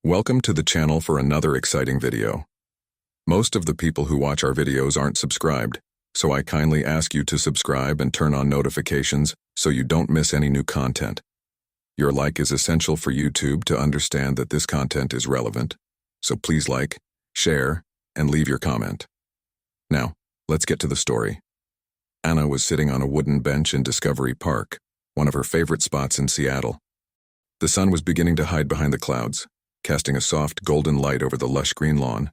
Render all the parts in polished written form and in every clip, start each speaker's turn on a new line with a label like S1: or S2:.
S1: Welcome to the channel for another exciting video. Most of the people who watch our videos aren't subscribed, so I kindly ask you to subscribe and turn on notifications so you don't miss any new content. Your like is essential for YouTube to understand that this content is relevant, so please like, share, and leave your comment. Now, let's get to the story. Anna was sitting on a wooden bench in Discovery Park, one of her favorite spots in Seattle. The sun was beginning to hide behind the clouds, casting a soft golden light over the lush green lawn.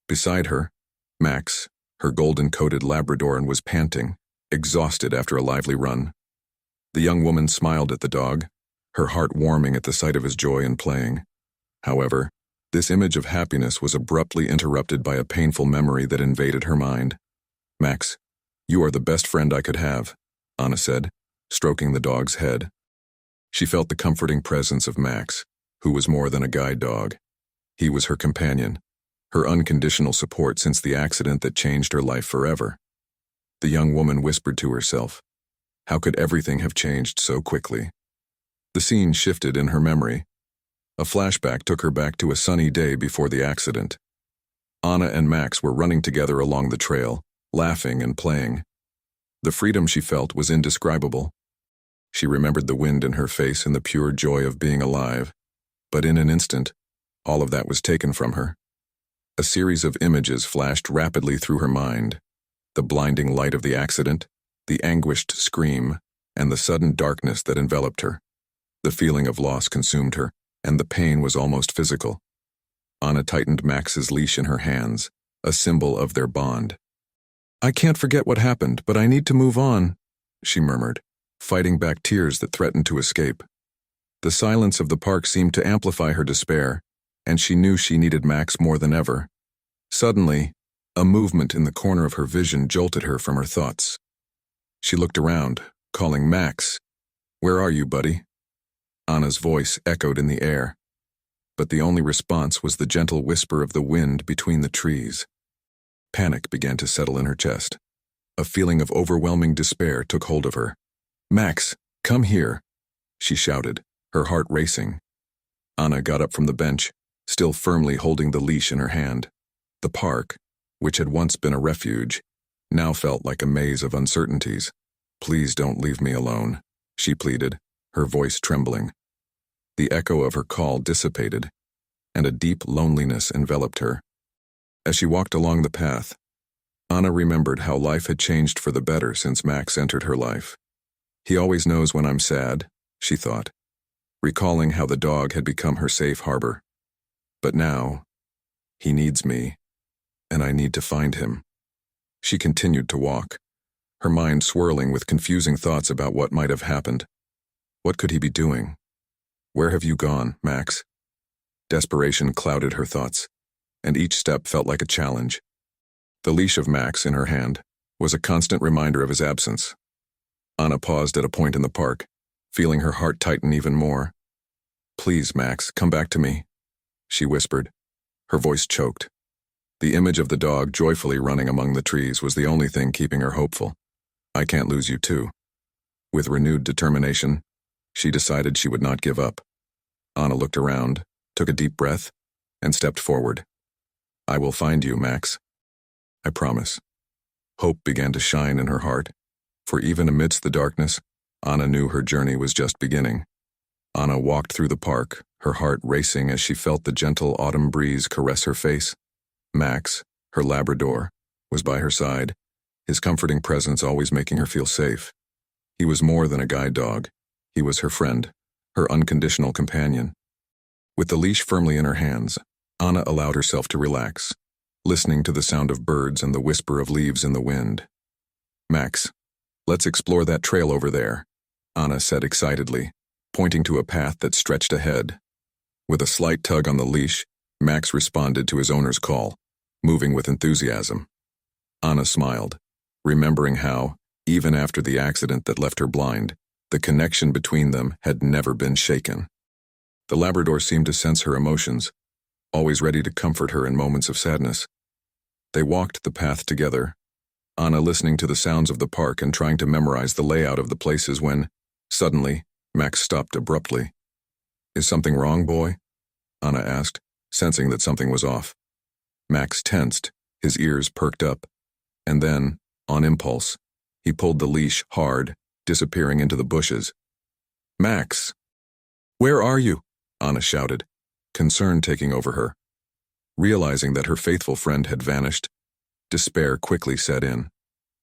S1: Beside her, Max, her golden-coated Labrador, was panting, exhausted after a lively run. The young woman smiled at the dog, her heart warming at the sight of his joy in playing. However, this image of happiness was abruptly interrupted by a painful memory that invaded her mind. "Max, you are the best friend I could have," Anna said, stroking the dog's head. She felt the comforting presence of Max, who was more than a guide dog. He was her companion, her unconditional support since the accident that changed her life forever. The young woman whispered to herself, how could everything have changed so quickly? The scene shifted in her memory. A flashback took her back to a sunny day before the accident. Anna and Max were running together along the trail, laughing and playing. The freedom she felt was indescribable. She remembered the wind in her face and the pure joy of being alive. But in an instant, all of that was taken from her. A series of images flashed rapidly through her mind. The blinding light of the accident, the anguished scream, and the sudden darkness that enveloped her. The feeling of loss consumed her, and the pain was almost physical. Anna tightened Max's leash in her hands, a symbol of their bond. "I can't forget what happened, but I need to move on," she murmured, fighting back tears that threatened to escape. The silence of the park seemed to amplify her despair, and she knew she needed Max more than ever. Suddenly, a movement in the corner of her vision jolted her from her thoughts. She looked around, calling Max. "Where are you, buddy?" Anna's voice echoed in the air, but the only response was the gentle whisper of the wind between the trees. Panic began to settle in her chest. A feeling of overwhelming despair took hold of her. "Max, come here," she shouted, her heart racing. Anna got up from the bench, still firmly holding the leash in her hand. The park, which had once been a refuge, now felt like a maze of uncertainties. "Please don't leave me alone," she pleaded, her voice trembling. The echo of her call dissipated, and a deep loneliness enveloped her. As she walked along the path, Anna remembered how life had changed for the better since Max entered her life. "He always knows when I'm sad," she thought, recalling how the dog had become her safe harbor. But now, he needs me, and I need to find him. She continued to walk, her mind swirling with confusing thoughts about what might have happened. What could he be doing? "Where have you gone, Max?" Desperation clouded her thoughts, and each step felt like a challenge. The leash of Max in her hand was a constant reminder of his absence. Anna paused at a point in the park, feeling her heart tighten even more. "Please, Max, come back to me," she whispered. Her voice choked. The image of the dog joyfully running among the trees was the only thing keeping her hopeful. "I can't lose you too." With renewed determination, she decided she would not give up. Anna looked around, took a deep breath, and stepped forward. "I will find you, Max. I promise." Hope began to shine in her heart, for even amidst the darkness, Anna knew her journey was just beginning. Anna walked through the park, her heart racing as she felt the gentle autumn breeze caress her face. Max, her Labrador, was by her side, his comforting presence always making her feel safe. He was more than a guide dog. He was her friend, her unconditional companion. With the leash firmly in her hands, Anna allowed herself to relax, listening to the sound of birds and the whisper of leaves in the wind. "Max, let's explore that trail over there," Anna said excitedly, pointing to a path that stretched ahead. With a slight tug on the leash, Max responded to his owner's call, moving with enthusiasm. Anna smiled, remembering how, even after the accident that left her blind, the connection between them had never been shaken. The Labrador seemed to sense her emotions, always ready to comfort her in moments of sadness. They walked the path together, Anna listening to the sounds of the park and trying to memorize the layout of the places when, suddenly, Max stopped abruptly. "Is something wrong, boy?" Anna asked, sensing that something was off. Max tensed, his ears perked up, and then, on impulse, he pulled the leash hard, disappearing into the bushes. "Max! Where are you?" Anna shouted, concern taking over her. Realizing that her faithful friend had vanished, despair quickly set in.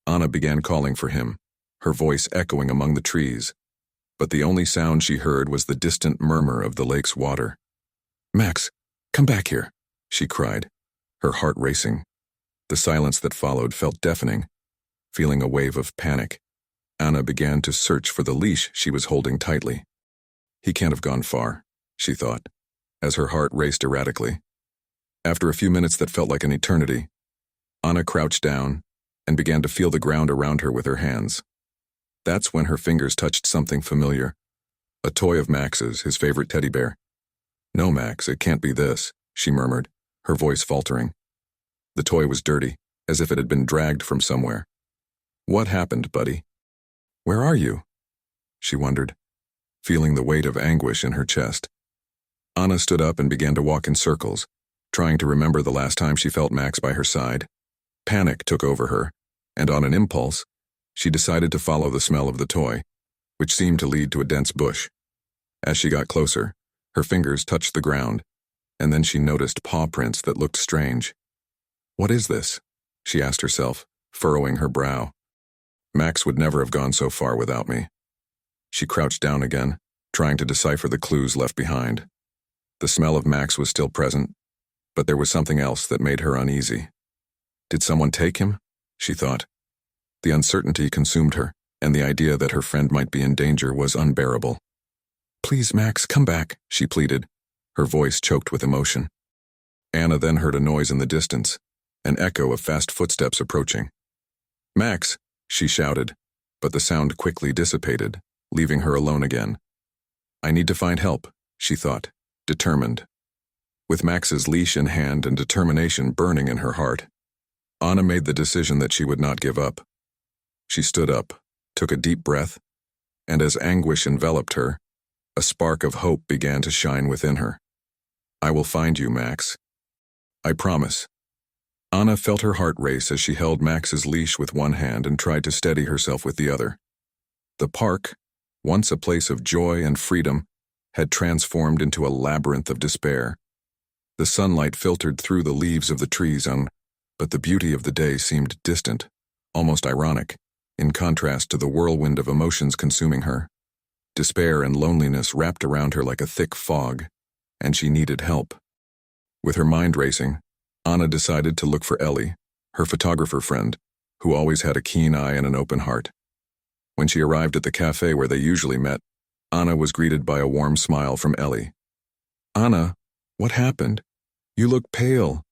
S1: Anna began calling for him, her voice echoing among the trees, but the only sound she heard was the distant murmur of the lake's water. "Max, come back here," she cried, her heart racing. The silence that followed felt deafening. Feeling a wave of panic, Anna began to search for the leash she was holding tightly. He can't have gone far, she thought, as her heart raced erratically. After a few minutes that felt like an eternity, Anna crouched down and began to feel the ground around her with her hands. That's when her fingers touched something familiar, a toy of Max's, his favorite teddy bear. "No, Max, it can't be this," she murmured, her voice faltering. The toy was dirty, as if it had been dragged from somewhere. "What happened, buddy? Where are you?" she wondered, feeling the weight of anguish in her chest. Anna stood up and began to walk in circles, trying to remember the last time she felt Max by her side. Panic took over her, and on an impulse, she decided to follow the smell of the toy, which seemed to lead to a dense bush. As she got closer, her fingers touched the ground, and then she noticed paw prints that looked strange. "What is this?" she asked herself, furrowing her brow. Max would never have gone so far without me. She crouched down again, trying to decipher the clues left behind. The smell of Max was still present, but there was something else that made her uneasy. Did someone take him? She thought. The uncertainty consumed her, and the idea that her friend might be in danger was unbearable. "Please, Max, come back," she pleaded, her voice choked with emotion. Anna then heard a noise in the distance, an echo of fast footsteps approaching. "Max!" she shouted, but the sound quickly dissipated, leaving her alone again. "I need to find help," she thought, determined. With Max's leash in hand and determination burning in her heart, Anna made the decision that she would not give up. She stood up, took a deep breath, and as anguish enveloped her, a spark of hope began to shine within her. "I will find you, Max. I promise." Anna felt her heart race as she held Max's leash with one hand and tried to steady herself with the other. The park, once a place of joy and freedom, had transformed into a labyrinth of despair. The sunlight filtered through the leaves of the trees, but the beauty of the day seemed distant, almost ironic, in contrast to the whirlwind of emotions consuming her. Despair and loneliness wrapped around her like a thick fog, and she needed help. With her mind racing, Anna decided to look for Ellie, her photographer friend, who always had a keen eye and an open heart. When she arrived at the cafe where they usually met, Anna was greeted by a warm smile from Ellie. "Anna, what happened? You look pale."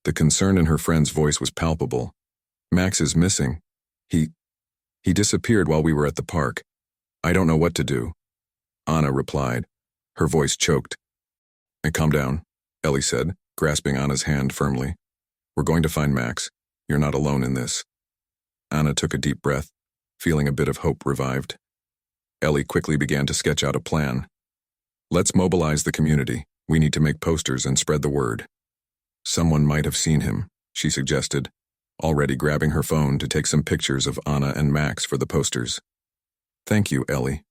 S1: The concern in her friend's voice was palpable. "Max is missing. He disappeared while we were at the park. I don't know what to do," Anna replied, her voice choked. "Calm down," Ellie said, grasping Anna's hand firmly. "We're going to find Max. You're not alone in this." Anna took a deep breath, feeling a bit of hope revived. Ellie quickly began to sketch out a plan. "Let's mobilize the community. We need to make posters and spread the word." "Someone might have seen him," she suggested, already grabbing her phone to take some pictures of Anna and Max for the posters. "Thank you, Ellie.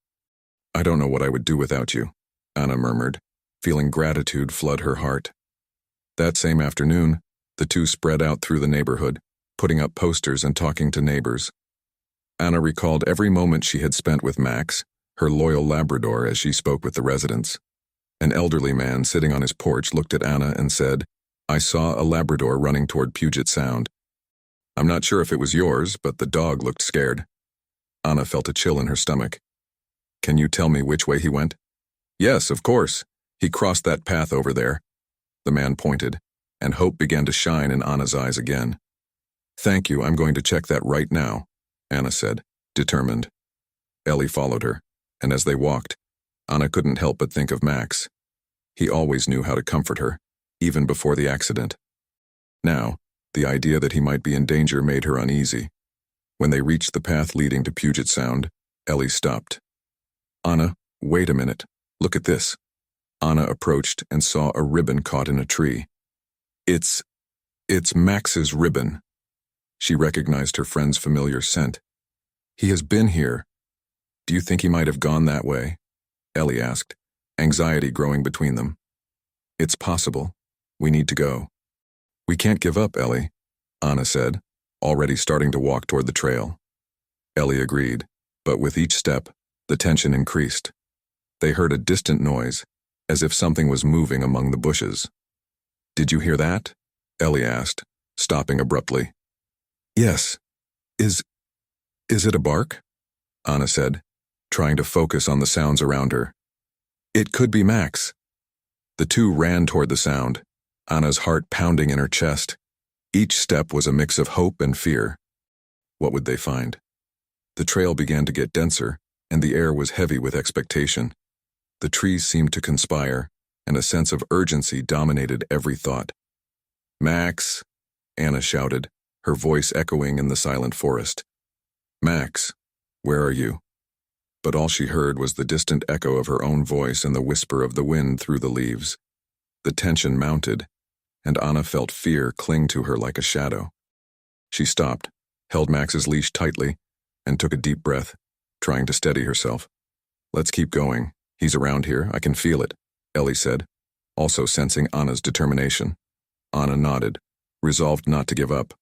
S1: I don't know what I would do without you," Anna murmured, feeling gratitude flood her heart. That same afternoon, the two spread out through the neighborhood, putting up posters and talking to neighbors. Anna recalled every moment she had spent with Max, her loyal Labrador, as she spoke with the residents. An elderly man sitting on his porch looked at Anna and said, "I saw a Labrador running toward Puget Sound. I'm not sure if it was yours, but the dog looked scared." Anna felt a chill in her stomach. "Can you tell me which way he went?" "Yes, of course. He crossed that path over there." The man pointed, and hope began to shine in Anna's eyes again. "Thank you, I'm going to check that right now," Anna said, determined. Ellie followed her, and as they walked, Anna couldn't help but think of Max. He always knew how to comfort her, even before the accident. Now, the idea that he might be in danger made her uneasy. When they reached the path leading to Puget Sound, Ellie stopped. "Anna, wait a minute. Look at this." Anna approached and saw a ribbon caught in a tree. It's Max's ribbon. She recognized her friend's familiar scent. He has been here. Do you think he might have gone that way? Ellie asked, anxiety growing between them. It's possible. We need to go. We can't give up, Ellie, Anna said, already starting to walk toward the trail. Ellie agreed, but with each step, the tension increased. They heard a distant noise, as if something was moving among the bushes. Did you hear that? Ellie asked, stopping abruptly. Yes. Is it a bark? Anna said, trying to focus on the sounds around her. It could be Max. The two ran toward the sound, Anna's heart pounding in her chest. Each step was a mix of hope and fear. What would they find? The trail began to get denser, and the air was heavy with expectation. The trees seemed to conspire, and a sense of urgency dominated every thought. Max, Anna shouted, her voice echoing in the silent forest. Max, where are you? But all she heard was the distant echo of her own voice and the whisper of the wind through the leaves. The tension mounted, and Anna felt fear cling to her like a shadow. She stopped, held Max's leash tightly, and took a deep breath, trying to steady herself. Let's keep going. He's around here, I can feel it, Ellie said, also sensing Anna's determination. Anna nodded, resolved not to give up.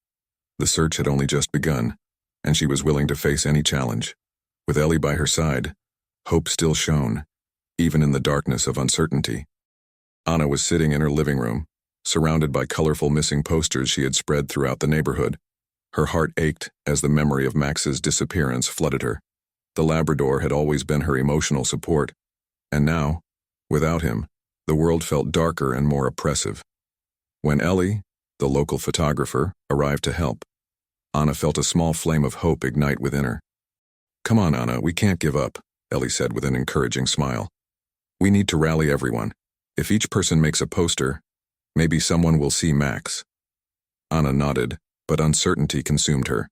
S1: The search had only just begun, and she was willing to face any challenge. With Ellie by her side, hope still shone, even in the darkness of uncertainty. Anna was sitting in her living room, surrounded by colorful missing posters she had spread throughout the neighborhood. Her heart ached as the memory of Max's disappearance flooded her. The Labrador had always been her emotional support, and now, without him, the world felt darker and more oppressive. When Ellie, the local photographer, arrived to help, Anna felt a small flame of hope ignite within her. Come on, Anna, we can't give up, Ellie said with an encouraging smile. We need to rally everyone. If each person makes a poster, maybe someone will see Max. Anna nodded, but uncertainty consumed her.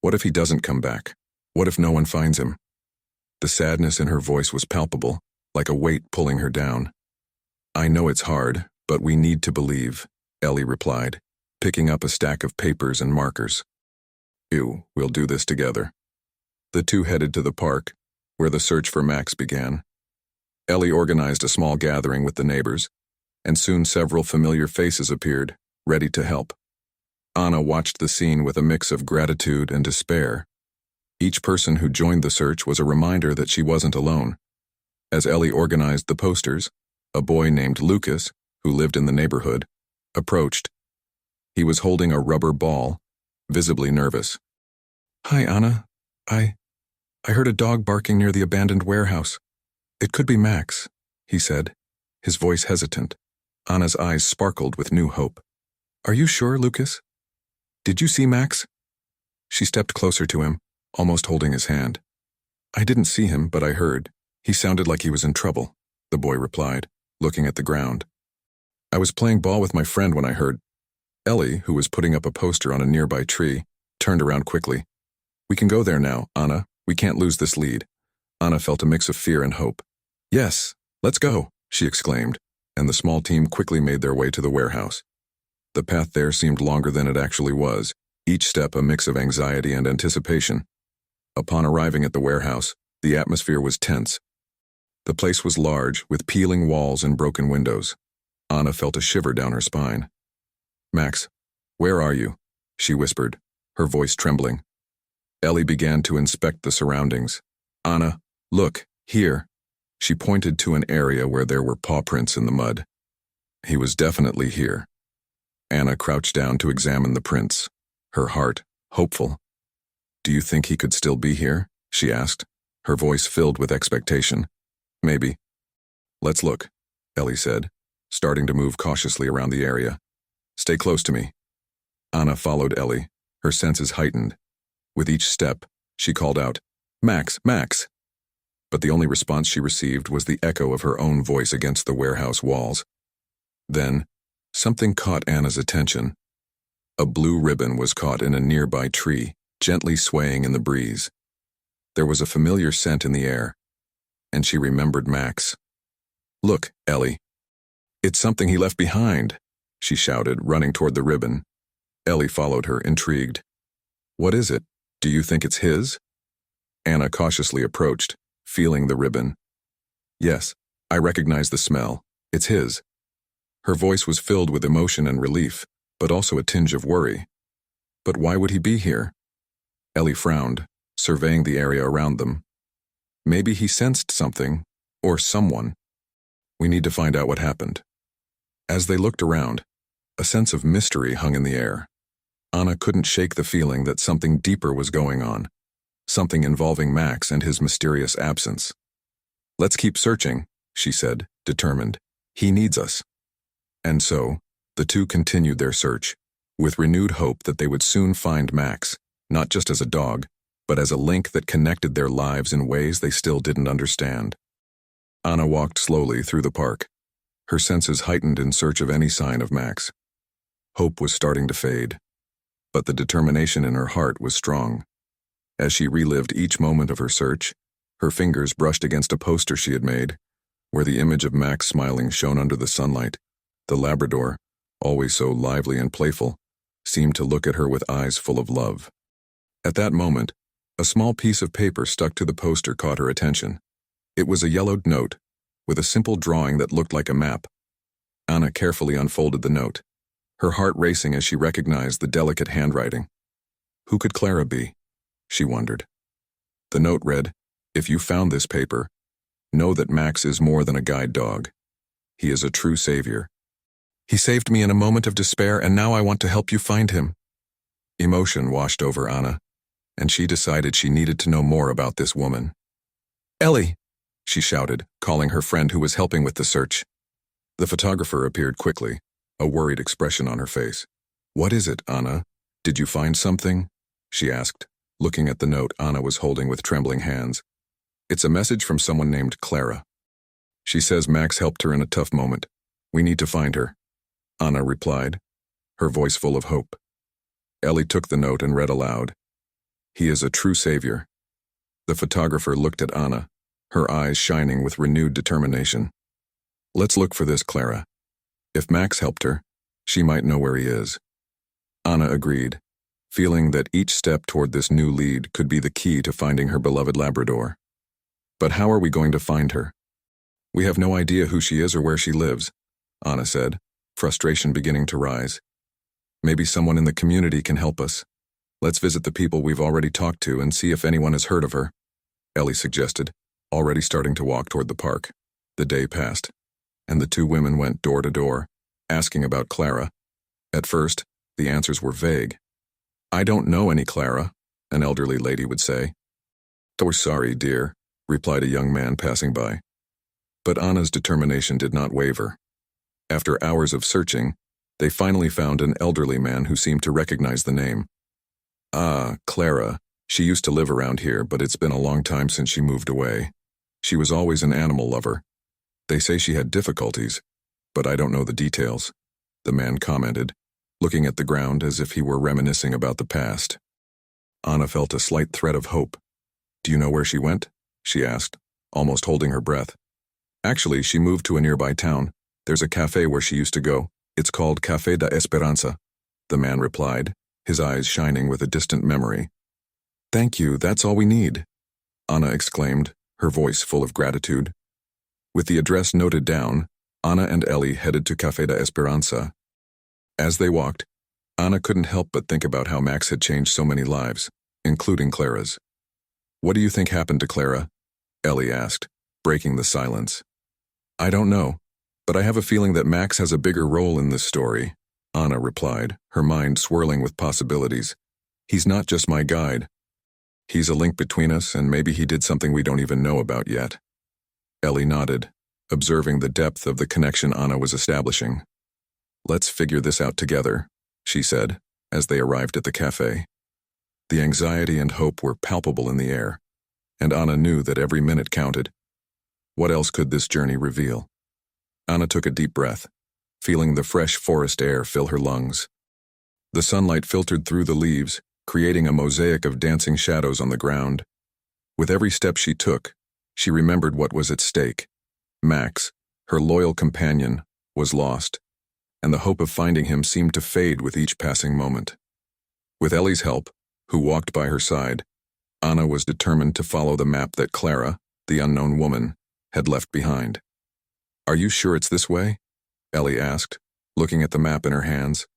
S1: What if he doesn't come back? What if no one finds him? The sadness in her voice was palpable, like a weight pulling her down. I know it's hard, but we need to believe, Ellie replied, picking up a stack of papers and markers. We'll do this together. The two headed to the park, where the search for Max began. Ellie organized a small gathering with the neighbors, and soon several familiar faces appeared, ready to help. Anna watched the scene with a mix of gratitude and despair. Each person who joined the search was a reminder that she wasn't alone. As Ellie organized the posters, a boy named Lucas, who lived in the neighborhood, approached. He was holding a rubber ball, visibly nervous. Hi, Anna. I heard a dog barking near the abandoned warehouse. It could be Max, he said, his voice hesitant. Anna's eyes sparkled with new hope. Are you sure, Lucas? Did you see Max? She stepped closer to him, almost holding his hand. I didn't see him, but I heard. He sounded like he was in trouble, the boy replied, looking at the ground. I was playing ball with my friend when I heard. Ellie, who was putting up a poster on a nearby tree, turned around quickly. We can go there now, Anna. We can't lose this lead. Anna felt a mix of fear and hope. Yes, let's go, she exclaimed, and the small team quickly made their way to the warehouse. The path there seemed longer than it actually was, each step a mix of anxiety and anticipation. Upon arriving at the warehouse, the atmosphere was tense. The place was large, with peeling walls and broken windows. Anna felt a shiver down her spine. Max, where are you? She whispered, her voice trembling. Ellie began to inspect the surroundings. Anna, look, here. She pointed to an area where there were paw prints in the mud. He was definitely here. Anna crouched down to examine the prints, her heart hopeful. Do you think he could still be here? She asked, her voice filled with expectation. Maybe. Let's look, Ellie said, starting to move cautiously around the area. Stay close to me. Anna followed Ellie, her senses heightened. With each step, she called out, Max, Max! But the only response she received was the echo of her own voice against the warehouse walls. Then, something caught Anna's attention. A blue ribbon was caught in a nearby tree, gently swaying in the breeze. There was a familiar scent in the air, and she remembered Max. Look, Ellie. It's something he left behind, she shouted, running toward the ribbon. Ellie followed her, intrigued. What is it? Do you think it's his? Anna cautiously approached, feeling the ribbon. Yes, I recognize the smell. It's his. Her voice was filled with emotion and relief, but also a tinge of worry. But why would he be here? Ellie frowned, surveying the area around them. Maybe he sensed something, or someone. We need to find out what happened. As they looked around, a sense of mystery hung in the air. Anna couldn't shake the feeling that something deeper was going on, something involving Max and his mysterious absence. Let's keep searching, she said, determined. He needs us. And so, the two continued their search, with renewed hope that they would soon find Max, not just as a dog, but as a link that connected their lives in ways they still didn't understand. Anna walked slowly through the park, her senses heightened in search of any sign of Max. Hope was starting to fade, but the determination in her heart was strong. As she relived each moment of her search, her fingers brushed against a poster she had made, where the image of Max smiling shone under the sunlight. The Labrador, always so lively and playful, seemed to look at her with eyes full of love. At that moment, a small piece of paper stuck to the poster caught her attention. It was a yellowed note, with a simple drawing that looked like a map. Anna carefully unfolded the note, her heart racing as she recognized the delicate handwriting. Who could Clara be? She wondered. The note read, If you found this paper, know that Max is more than a guide dog. He is a true savior. He saved me in a moment of despair, and now I want to help you find him. Emotion washed over Anna, and she decided she needed to know more about this woman. Ellie, she shouted, calling her friend who was helping with the search. The photographer appeared quickly, a worried expression on her face. What is it, Anna? Did you find something? She asked, looking at the note Anna was holding with trembling hands. It's a message from someone named Clara. She says Max helped her in a tough moment. We need to find her. Anna replied, her voice full of hope. Ellie took the note and read aloud. He is a true savior. The photographer looked at Anna, her eyes shining with renewed determination. Let's look for this, Clara. If Max helped her, she might know where he is. Anna agreed, feeling that each step toward this new lead could be the key to finding her beloved Labrador. But how are we going to find her? We have no idea who she is or where she lives, Anna said, frustration beginning to rise. Maybe someone in the community can help us. Let's visit the people we've already talked to and see if anyone has heard of her, Ellie suggested, already starting to walk toward the park. The day passed, and the two women went door to door, asking about Clara. At first, the answers were vague. I don't know any Clara, an elderly lady would say. We're sorry, dear, replied a young man passing by. But Anna's determination did not waver. After hours of searching, they finally found an elderly man who seemed to recognize the name. Ah, Clara. She used to live around here, but it's been a long time since she moved away. She was always an animal lover. They say she had difficulties, but I don't know the details, the man commented, looking at the ground as if he were reminiscing about the past. Anna felt a slight thread of hope. Do you know where she went? She asked, almost holding her breath. Actually, she moved to a nearby town. There's a cafe where she used to go. It's called Café da Esperanza, the man replied, his eyes shining with a distant memory. Thank you, that's all we need, Anna exclaimed, her voice full of gratitude. With the address noted down, Anna and Ellie headed to Café da Esperanza. As they walked, Anna couldn't help but think about how Max had changed so many lives, including Clara's. What do you think happened to Clara? Ellie asked, breaking the silence. I don't know, but I have a feeling that Max has a bigger role in this story, Anna replied, her mind swirling with possibilities. He's not just my guide. He's a link between us, and maybe he did something we don't even know about yet. Ellie nodded, observing the depth of the connection Anna was establishing. Let's figure this out together, she said, as they arrived at the cafe. The anxiety and hope were palpable in the air, and Anna knew that every minute counted. What else could this journey reveal? Anna took a deep breath, feeling the fresh forest air fill her lungs. The sunlight filtered through the leaves, creating a mosaic of dancing shadows on the ground. With every step she took, she remembered what was at stake. Max, Her loyal companion was lost, and the hope of finding him seemed to fade with each passing moment. With Ellie's help, who walked by her side, Anna was determined to follow the map that Clara, the unknown woman, had left behind. "Are you sure it's this way?" Ellie asked, looking at the map in her hands.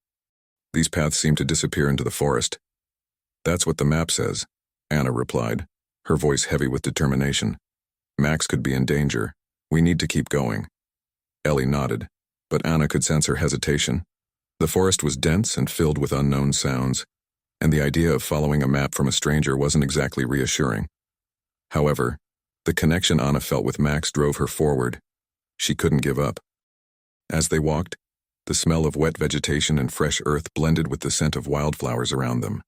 S1: "These paths seem to disappear into the forest." "That's what the map says," Anna replied, her voice heavy with determination. "Max could be in danger. We need to keep going." Ellie nodded, but Anna could sense her hesitation. The forest was dense and filled with unknown sounds, and the idea of following a map from a stranger wasn't exactly reassuring. However, the connection Anna felt with Max drove her forward. She couldn't give up. As they walked, the smell of wet vegetation and fresh earth blended with the scent of wildflowers around them.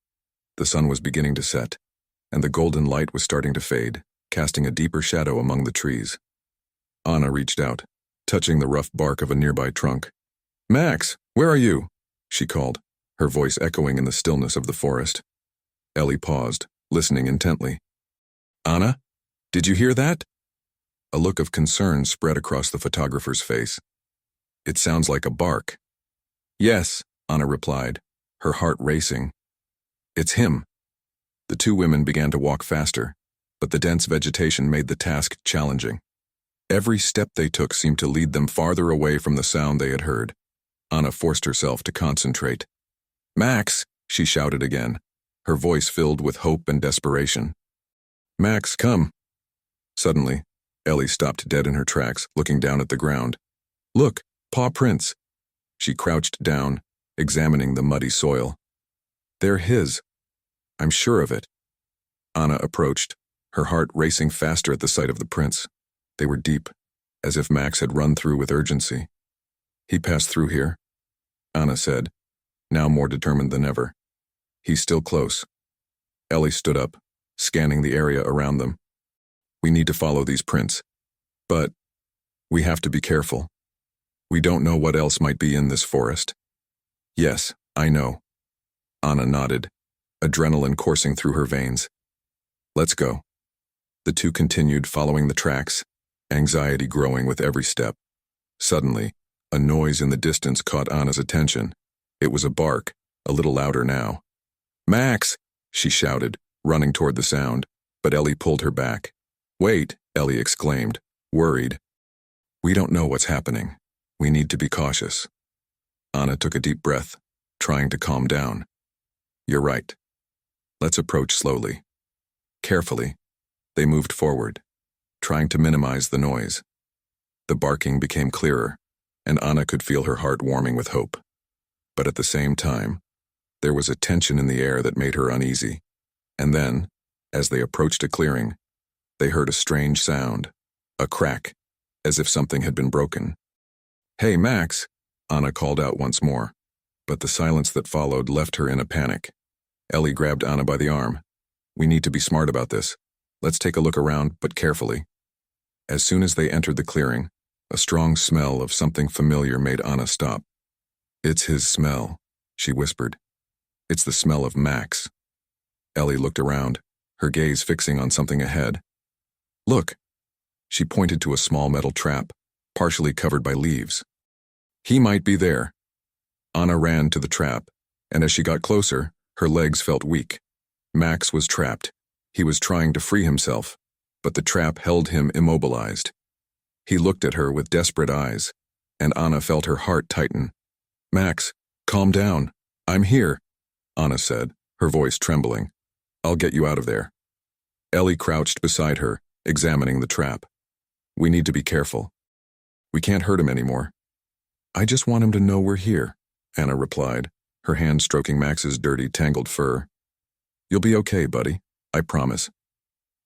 S1: The sun was beginning to set, and the golden light was starting to fade, casting a deeper shadow among the trees. Anna reached out, touching the rough bark of a nearby trunk. "Max, where are you?" she called, her voice echoing in the stillness of the forest. Ellie paused, listening intently. "Anna, did you hear that?" A look of concern spread across the photographer's face. "It sounds like a bark." "Yes," Anna replied, her heart racing. "It's him." The two women began to walk faster, but the dense vegetation made the task challenging. Every step they took seemed to lead them farther away from the sound they had heard. Anna forced herself to concentrate. "Max!" she shouted again, her voice filled with hope and desperation. "Max, come!" Suddenly, Ellie stopped dead in her tracks, looking down at the ground. "Look, paw prints!" She crouched down, examining the muddy soil. "They're his. I'm sure of it." Anna approached, her heart racing faster at the sight of the prints. They were deep, as if Max had run through with urgency. "He passed through here," Anna said, now more determined than ever. "He's still close." Ellie stood up, scanning the area around them. "We need to follow these prints. But we have to be careful. We don't know what else might be in this forest." "Yes, I know." Anna nodded, adrenaline coursing through her veins. "Let's go." The two continued following the tracks, anxiety growing with every step. Suddenly, a noise in the distance caught Anna's attention. It was a bark, a little louder now. "Max!" she shouted, running toward the sound, but Ellie pulled her back. "Wait!" Ellie exclaimed, worried. "We don't know what's happening. We need to be cautious." Anna took a deep breath, trying to calm down. "You're right. Let's approach slowly." Carefully, they moved forward, trying to minimize the noise. The barking became clearer, and Anna could feel her heart warming with hope. But at the same time, there was a tension in the air that made her uneasy. And then, as they approached a clearing, they heard a strange sound, a crack, as if something had been broken. "Hey, Max!" Anna called out once more, but the silence that followed left her in a panic. Ellie grabbed Anna by the arm. "We need to be smart about this. Let's take a look around, but carefully." As soon as they entered the clearing, a strong smell of something familiar made Anna stop. "It's his smell," she whispered. "It's the smell of Max." Ellie looked around, her gaze fixing on something ahead. "Look!" She pointed to a small metal trap, partially covered by leaves. "He might be there." Anna ran to the trap, and as she got closer, her legs felt weak. Max was trapped. He was trying to free himself, but the trap held him immobilized. He looked at her with desperate eyes, and Anna felt her heart tighten. "Max, calm down. I'm here," Anna said, her voice trembling. "I'll get you out of there." Ellie crouched beside her, examining the trap. "We need to be careful. We can't hurt him anymore." "I just want him to know we're here," Anna replied, her hand stroking Max's dirty, tangled fur. "You'll be okay, buddy. I promise."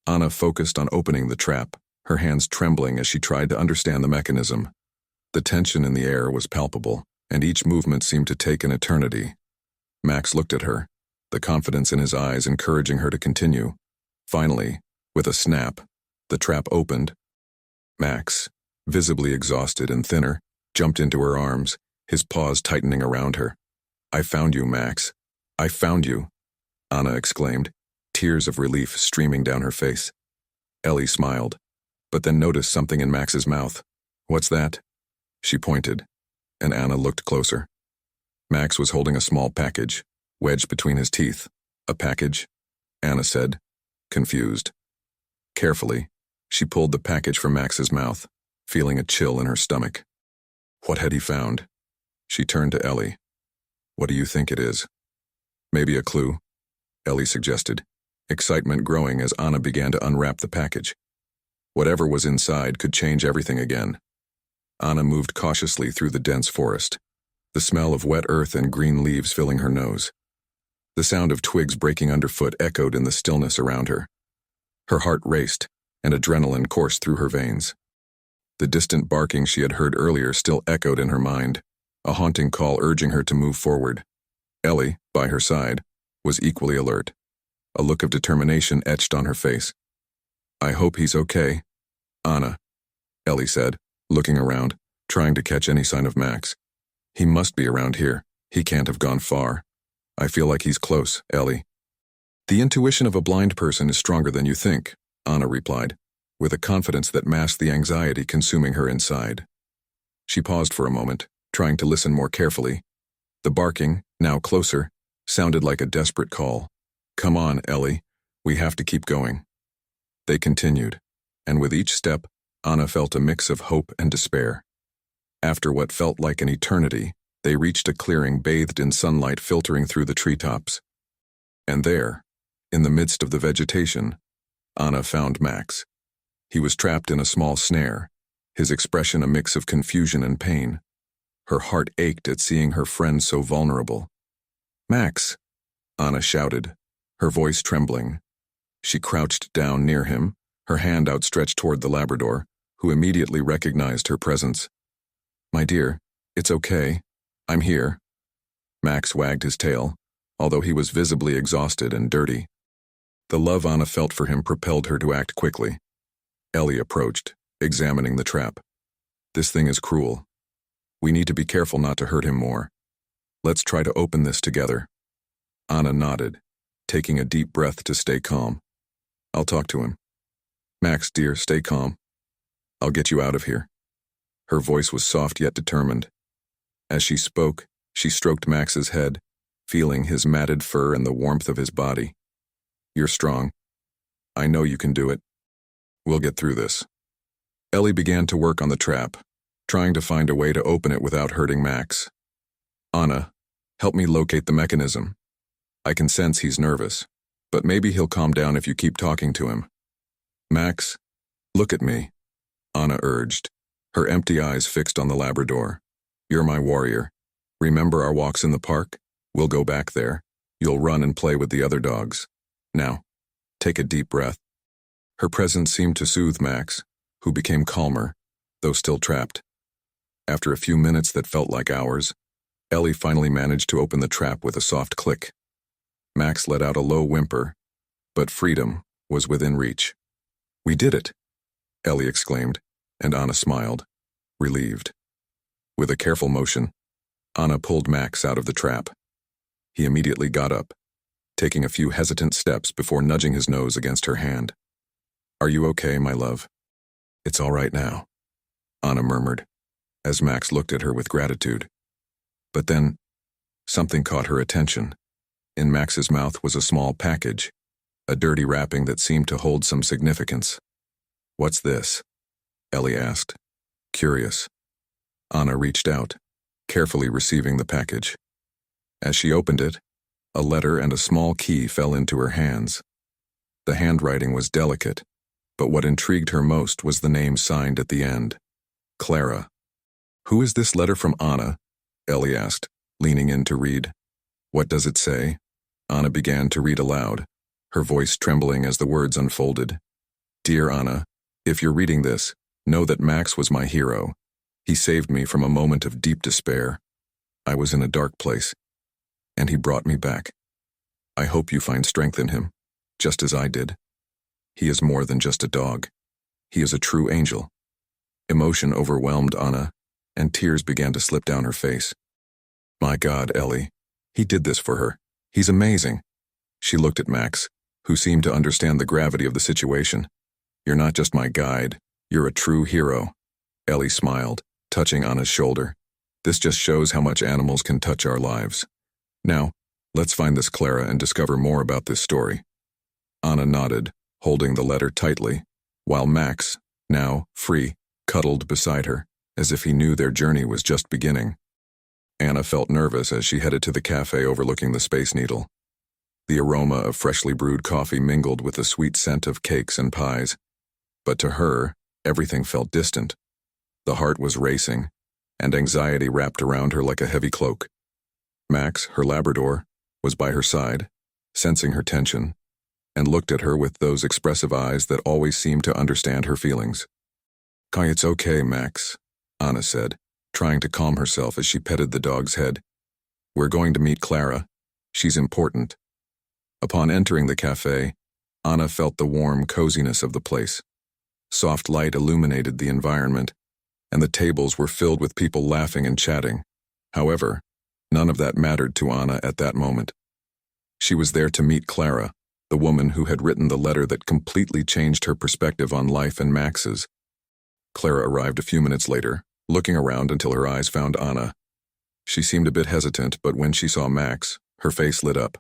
S1: Anna focused on opening the trap, her hands trembling as she tried to understand the mechanism. The tension in the air was palpable, and each movement seemed to take an eternity. Max looked at her, the confidence in his eyes encouraging her to continue. Finally, with a snap, the trap opened. Max, visibly exhausted and thinner, jumped into her arms, his paws tightening around her. "I found you, Max. I found you," Anna exclaimed, tears of relief streaming down her face. Ellie smiled, but then noticed something in Max's mouth. "What's that?" She pointed, and Anna looked closer. Max was holding a small package, wedged between his teeth. A package? Anna said, confused. Carefully, she pulled the package from Max's mouth, feeling a chill in her stomach. What had he found? She turned to Ellie. What do you think it is? Maybe a clue? Ellie suggested, excitement growing as Anna began to unwrap the package. Whatever was inside could change everything again. Anna moved cautiously through the dense forest, the smell of wet earth and green leaves filling her nose. The sound of twigs breaking underfoot echoed in the stillness around her. Her heart raced, and adrenaline coursed through her veins. The distant barking she had heard earlier still echoed in her mind, a haunting call urging her to move forward. Ellie, by her side, was equally alert, a look of determination etched on her face. I hope he's okay, Anna, Ellie said, looking around, trying to catch any sign of Max. He must be around here. He can't have gone far. I feel like he's close, Ellie. The intuition of a blind person is stronger than you think, Anna replied, with a confidence that masked the anxiety consuming her inside. She paused for a moment, trying to listen more carefully. The barking, now closer, sounded like a desperate call. Come on, Ellie. We have to keep going. They continued, and with each step, Anna felt a mix of hope and despair. After what felt like an eternity, they reached a clearing bathed in sunlight filtering through the treetops. And there, in the midst of the vegetation, Anna found Max. He was trapped in a small snare, his expression a mix of confusion and pain. Her heart ached at seeing her friend so vulnerable. Max, Anna shouted, her voice trembling. She crouched down near him, her hand outstretched toward the Labrador, who immediately recognized her presence. My dear, it's okay. I'm here. Max wagged his tail, although he was visibly exhausted and dirty. The love Anna felt for him propelled her to act quickly. Ellie approached, examining the trap. This thing is cruel. We need to be careful not to hurt him more. Let's try to open this together. Anna nodded, taking a deep breath to stay calm. I'll talk to him. Max, dear, stay calm. I'll get you out of here. Her voice was soft yet determined. As she spoke, she stroked Max's head, feeling his matted fur and the warmth of his body. You're strong. I know you can do it. We'll get through this. Ellie began to work on the trap, trying to find a way to open it without hurting Max. Anna, help me locate the mechanism. I can sense he's nervous, but maybe he'll calm down if you keep talking to him. Max, look at me, Anna urged, her empty eyes fixed on the Labrador. You're my warrior. Remember our walks in the park? We'll go back there. You'll run and play with the other dogs. Now, take a deep breath. Her presence seemed to soothe Max, who became calmer, though still trapped. After a few minutes that felt like hours, Ellie finally managed to open the trap with a soft click. Max let out a low whimper, but freedom was within reach. We did it, Ellie exclaimed, and Anna smiled, relieved. With a careful motion, Anna pulled Max out of the trap. He immediately got up, taking a few hesitant steps before nudging his nose against her hand. Are you okay, my love? It's all right now, Anna murmured, as Max looked at her with gratitude. But then, something caught her attention. In Max's mouth was a small package, a dirty wrapping that seemed to hold some significance. What's this? Ellie asked, curious. Anna reached out, carefully receiving the package. As she opened it, a letter and a small key fell into her hands. The handwriting was delicate, but what intrigued her most was the name signed at the end. Clara. Who is this letter from Anna? Ellie asked, leaning in to read. What does it say? Anna began to read aloud, her voice trembling as the words unfolded. Dear Anna, if you're reading this, know that Max was my hero. He saved me from a moment of deep despair. I was in a dark place, and he brought me back. I hope you find strength in him, just as I did. He is more than just a dog. He is a true angel. Emotion overwhelmed Anna, and tears began to slip down her face. My God, Ellie. He did this for her. He's amazing. She looked at Max, who seemed to understand the gravity of the situation. You're not just my guide. You're a true hero. Ellie smiled, touching Anna's shoulder. This just shows how much animals can touch our lives. Now, let's find this Clara and discover more about this story. Anna nodded, holding the letter tightly, while Max, now free, cuddled beside her, as if he knew their journey was just beginning. Anna felt nervous as she headed to the cafe overlooking the Space Needle. The aroma of freshly brewed coffee mingled with the sweet scent of cakes and pies. But to her, everything felt distant. The heart was racing, and anxiety wrapped around her like a heavy cloak. Max, her Labrador, was by her side, sensing her tension, and looked at her with those expressive eyes that always seemed to understand her feelings. "Kai, it's okay, Max," Anna said, trying to calm herself as she petted the dog's head. "We're going to meet Clara. She's important." Upon entering the cafe, Anna felt the warm coziness of the place. Soft light illuminated the environment, and the tables were filled with people laughing and chatting. However, none of that mattered to Anna at that moment. She was there to meet Clara, the woman who had written the letter that completely changed her perspective on life and Max's. Clara arrived a few minutes later, looking around until her eyes found Anna. She seemed a bit hesitant, but when she saw Max, her face lit up.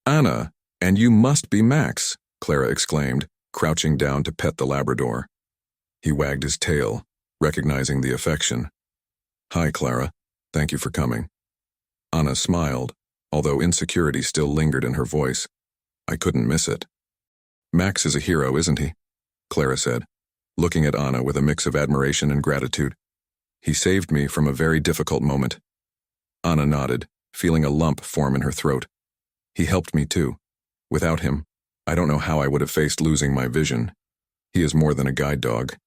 S1: "Anna, and you must be Max," Clara exclaimed, crouching down to pet the Labrador. He wagged his tail, recognizing the affection. "Hi, Clara. Thank you for coming." Anna smiled, although insecurity still lingered in her voice. "I couldn't miss it." "Max is a hero, isn't he?" Clara said, looking at Anna with a mix of admiration and gratitude. "He saved me from a very difficult moment." Anna nodded, feeling a lump form in her throat. "He helped me too. Without him, I don't know how I would have faced losing my vision. He is more than a guide dog.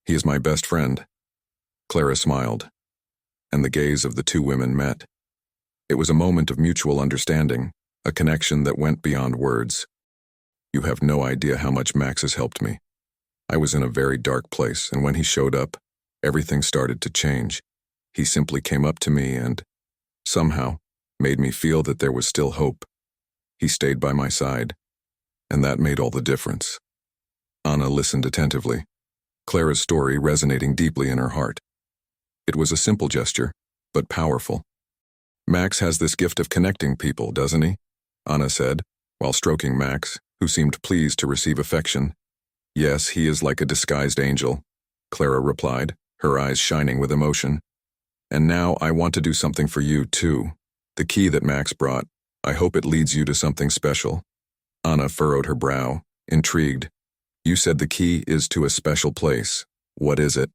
S1: He is my best friend." Clara smiled, and the gaze of the two women met. It was a moment of mutual understanding, a connection that went beyond words. "You have no idea how much Max has helped me. I was in a very dark place, and when he showed up, everything started to change. He simply came up to me and, somehow, made me feel that there was still hope. He stayed by my side, and that made all the difference." Anna listened attentively, Clara's story resonating deeply in her heart. It was a simple gesture, but powerful. "Max has this gift of connecting people, doesn't he?" Anna said, while stroking Max, who seemed pleased to receive affection. "Yes, he is like a disguised angel," Clara replied, her eyes shining with emotion. "And now I want to do something for you, too. The key that Max brought, I hope it leads you to something special." Anna furrowed her brow, intrigued. "You said the key is to a special place. What is it?"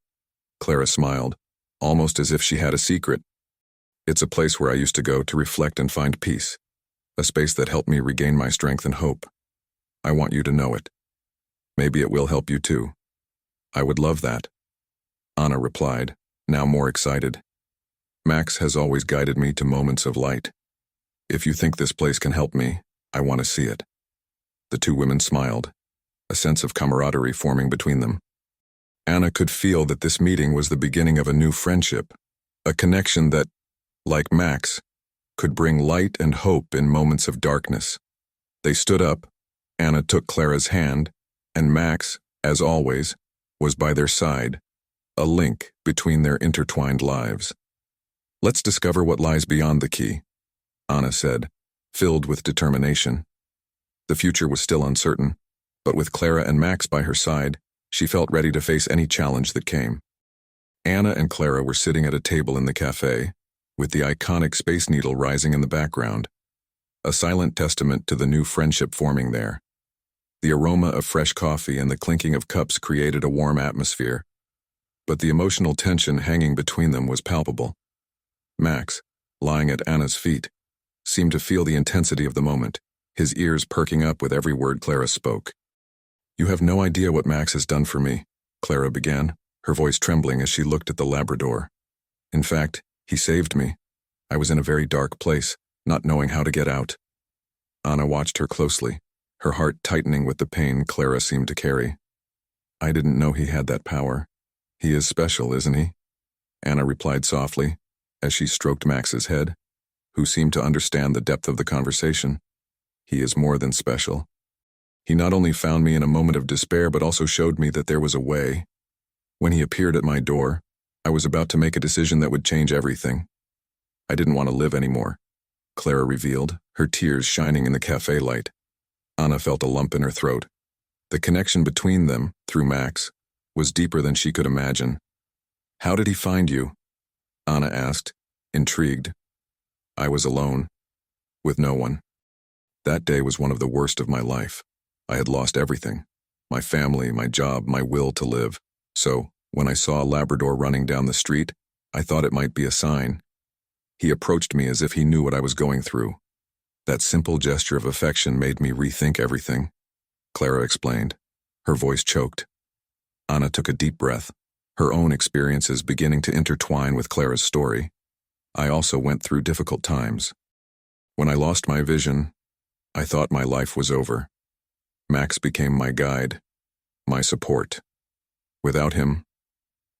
S1: Clara smiled, almost as if she had a secret. "It's a place where I used to go to reflect and find peace. A space that helped me regain my strength and hope. I want you to know it. Maybe it will help you too." "I would love that," Anna replied, now more excited. "Max has always guided me to moments of light. If you think this place can help me, I want to see it." The two women smiled, a sense of camaraderie forming between them. Anna could feel that this meeting was the beginning of a new friendship, a connection that, like Max, could bring light and hope in moments of darkness. They stood up, Anna took Clara's hand, and Max, as always, was by their side, a link between their intertwined lives. "Let's discover what lies beyond the key," Anna said, filled with determination. The future was still uncertain, but with Clara and Max by her side, she felt ready to face any challenge that came. Anna and Clara were sitting at a table in the cafe, with the iconic Space Needle rising in the background, a silent testament to the new friendship forming there. The aroma of fresh coffee and the clinking of cups created a warm atmosphere, but the emotional tension hanging between them was palpable. Max, lying at Anna's feet, seemed to feel the intensity of the moment, his ears perking up with every word Clara spoke. "You have no idea what Max has done for me," Clara began, her voice trembling as she looked at the Labrador. "In fact, he saved me. I was in a very dark place, not knowing how to get out." Anna watched her closely, her heart tightening with the pain Clara seemed to carry. "I didn't know he had that power. He is special, isn't he?" Anna replied softly, as she stroked Max's head, who seemed to understand the depth of the conversation. "He is more than special. He not only found me in a moment of despair but also showed me that there was a way. When he appeared at my door, I was about to make a decision that would change everything. I didn't want to live anymore, Clara revealed, her tears shining in the cafe light. Anna felt a lump in her throat. The connection between them, through Max, was deeper than she could imagine. How did he find you? Anna asked, intrigued. I was alone, with no one. That day was one of the worst of my life. I had lost everything. My family, my job, my will to live. So, when I saw a Labrador running down the street, I thought it might be a sign. He approached me as if he knew what I was going through. That simple gesture of affection made me rethink everything, Clara explained. Her voice choked. Anna took a deep breath, her own experiences beginning to intertwine with Clara's story. I also went through difficult times. When I lost my vision, I thought my life was over. Max became my guide, my support. Without him,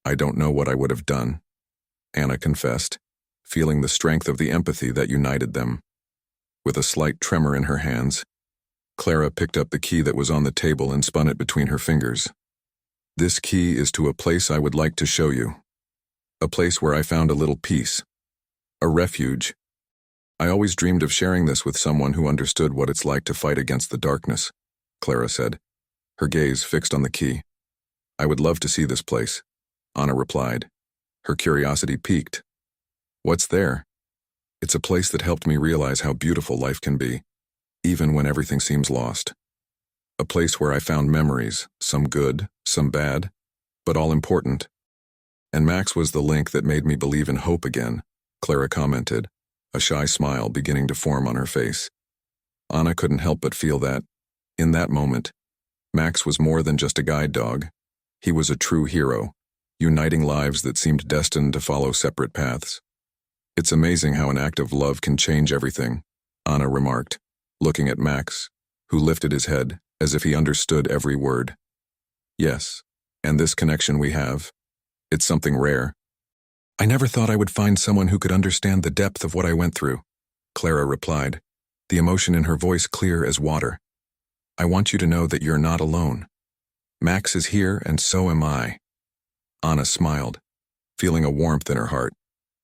S1: I don't know what I would have done, Anna confessed, feeling the strength of the empathy that united them. With a slight tremor in her hands, Clara picked up the key that was on the table and spun it between her fingers. This key is to a place I would like to show you. A place where I found a little peace. A refuge. I always dreamed of sharing this with someone who understood what it's like to fight against the darkness, Clara said, her gaze fixed on the key. I would love to see this place, Anna replied. Her curiosity piqued. What's there? It's a place that helped me realize how beautiful life can be, even when everything seems lost. A place where I found memories, some good, some bad, but all important. And Max was the link that made me believe in hope again, Clara commented, a shy smile beginning to form on her face. Anna couldn't help but feel that, in that moment, Max was more than just a guide dog. He was a true hero, uniting lives that seemed destined to follow separate paths. It's amazing how an act of love can change everything, Anna remarked, looking at Max, who lifted his head as if he understood every word. Yes, and this connection we have, it's something rare. I never thought I would find someone who could understand the depth of what I went through, Clara replied, the emotion in her voice clear as water. I want you to know that you're not alone. Max is here and so am I. Anna smiled, feeling a warmth in her heart.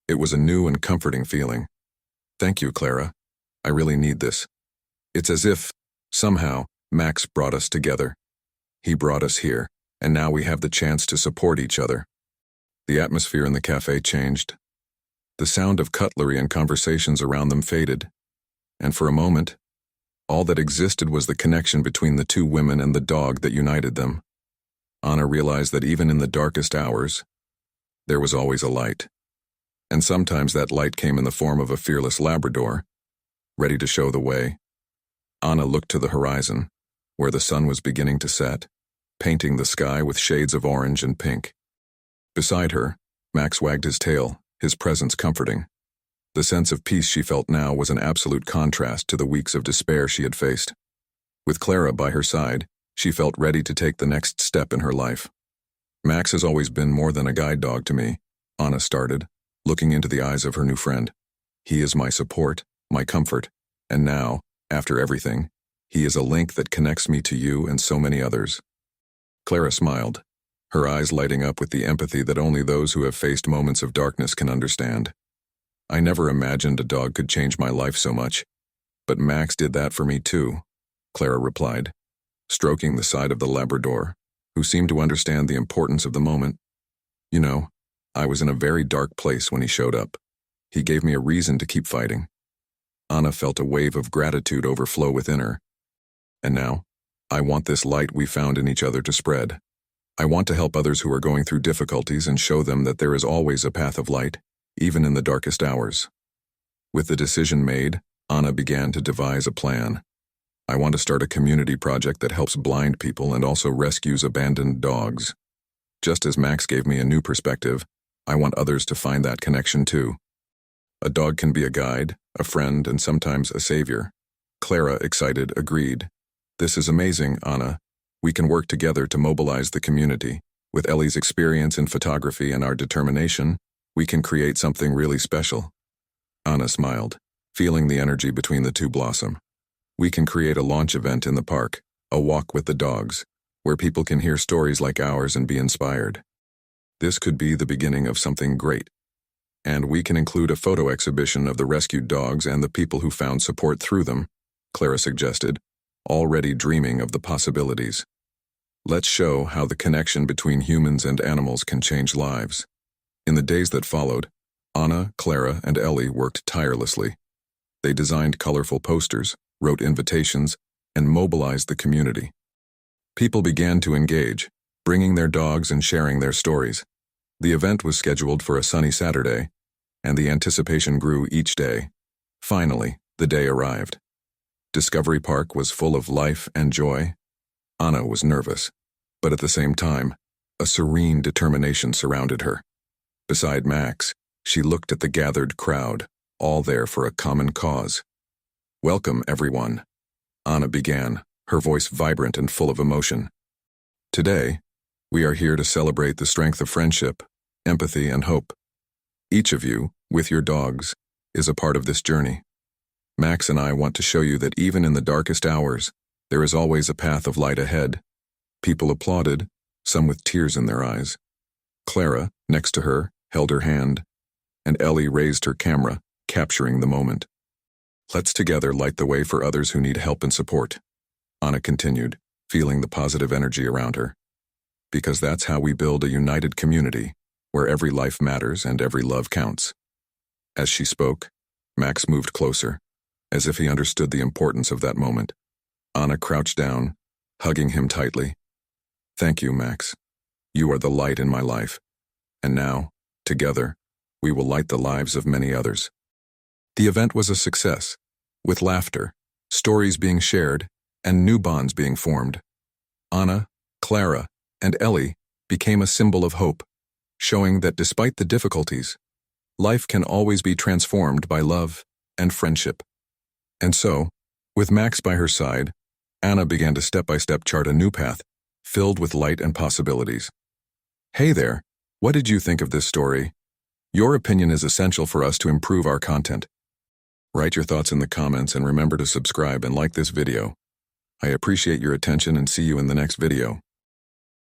S1: It was a new and comforting feeling. Thank you, Clara. I really need this. It's as if, somehow, Max brought us together. He brought us here, and now we have the chance to support each other. The atmosphere in the cafe changed. The sound of cutlery and conversations around them faded, and for a moment, all that existed was the connection between the two women and the dog that united them. Anna realized that even in the darkest hours, there was always a light. And sometimes that light came in the form of a fearless Labrador, ready to show the way. Anna looked to the horizon, where the sun was beginning to set, painting the sky with shades of orange and pink. Beside her, Max wagged his tail, his presence comforting. The sense of peace she felt now was an absolute contrast to the weeks of despair she had faced. With Clara by her side, she felt ready to take the next step in her life. Max has always been more than a guide dog to me, Anna started, looking into the eyes of her new friend. He is my support, my comfort, and now, after everything, he is a link that connects me to you and so many others. Clara smiled, her eyes lighting up with the empathy that only those who have faced moments of darkness can understand. I never imagined a dog could change my life so much, but Max did that for me too, Clara replied, stroking the side of the Labrador, who seemed to understand the importance of the moment. You know, I was in a very dark place when he showed up. He gave me a reason to keep fighting. Anna felt a wave of gratitude overflow within her. And now, I want this light we found in each other to spread. I want to help others who are going through difficulties and show them that there is always a path of light, even in the darkest hours. With the decision made, Anna began to devise a plan. I want to start a community project that helps blind people and also rescues abandoned dogs. Just as Max gave me a new perspective, I want others to find that connection too. A dog can be a guide, a friend, and sometimes a savior. Clara, excited, agreed. This is amazing, Anna. We can work together to mobilize the community. With Ellie's experience in photography and our determination, we can create something really special. Anna smiled, feeling the energy between the two blossom. We can create a launch event in the park, a walk with the dogs, where people can hear stories like ours and be inspired. This could be the beginning of something great. And we can include a photo exhibition of the rescued dogs and the people who found support through them, Clara suggested, already dreaming of the possibilities. Let's show how the connection between humans and animals can change lives. In the days that followed, Anna, Clara, and Ellie worked tirelessly. They designed colorful posters, wrote invitations, and mobilized the community. People began to engage, bringing their dogs and sharing their stories. The event was scheduled for a sunny Saturday, and the anticipation grew each day. Finally, the day arrived. Discovery Park was full of life and joy. Anna was nervous, but at the same time, a serene determination surrounded her. Beside Max, she looked at the gathered crowd, all there for a common cause. "Welcome, everyone," Anna began, her voice vibrant and full of emotion. "Today, we are here to celebrate the strength of friendship, empathy, and hope. Each of you, with your dogs, is a part of this journey. Max and I want to show you that even in the darkest hours, there is always a path of light ahead." People applauded, some with tears in their eyes. Clara, next to her, held her hand, and Ellie raised her camera, capturing the moment. "Let's together light the way for others who need help and support," Anna continued, feeling the positive energy around her. "Because that's how we build a united community, where every life matters and every love counts." As she spoke, Max moved closer, as if he understood the importance of that moment. Anna crouched down, hugging him tightly. "Thank you, Max. You are the light in my life. And now, together, we will light the lives of many others." The event was a success, with laughter, stories being shared, and new bonds being formed. Anna, Clara, and Ellie became a symbol of hope, showing that despite the difficulties, life can always be transformed by love and friendship. And so, with Max by her side, Anna began to step-by-step chart a new path, filled with light and possibilities. Hey there, what did you think of this story? Your opinion is essential for us to improve our content. Write your thoughts in the comments and remember to subscribe and like this video. I appreciate your attention and see you in the next video.